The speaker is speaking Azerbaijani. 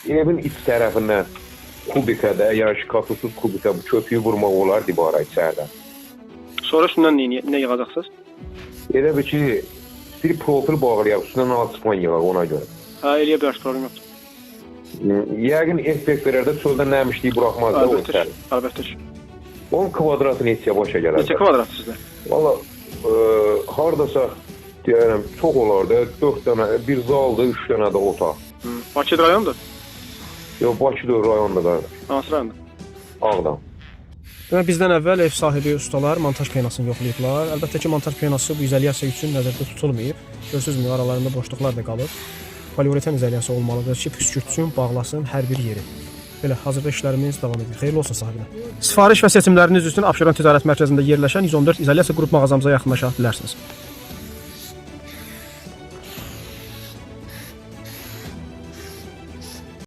evin iç tərəfindən kubikədə, ya şkafsız kubikə bu köpüyü vurmaq olar divara içərdən. Sonra üstündən nə yığacaqsınız? Elə bir ki, bir profil bağlayaq, üstündən alçıpan yığaq ona görə. Hə, eləyə bilərsiniz, problem yoxdur. Yəqin effektlərdə çöldən nəmişliyi buraxmaz da o içəri. Əlbəttə ki. Onun kvadratı neçəyə başa gələr? Neçə kvadrat sizdə? Valla, hardasa deyərəm, çox olardı. 4 dənə, bir zaldır, 3 dənə də otaq. Bakı rayondur? Yox, Bakıdır, rayonda qardaş. Hansı rayonda? Ağdam. Demək, bizdən əvvəl ev sahibi ustalar montaj penasını yoxlayıblar. Əlbəttə ki, montaj penası bu izolyasiya üçün nəzərdə tutulmayıb. Görürsünüzmü, aralarında boşluqlar da qalıb. Poliuretan izolyasiya olmalıdır ki, püskürtsün, bağlasın hər bir yeri. Belə, hazırda işlərimiz davam edir. Xeyirli olsun sahibinə. Sifariş və seçimləriniz üçün Abşeron Ticarət Mərkəzində yerləşən 114 izolyasiya qrup mağazamıza yaxınlaşa bilərsiniz.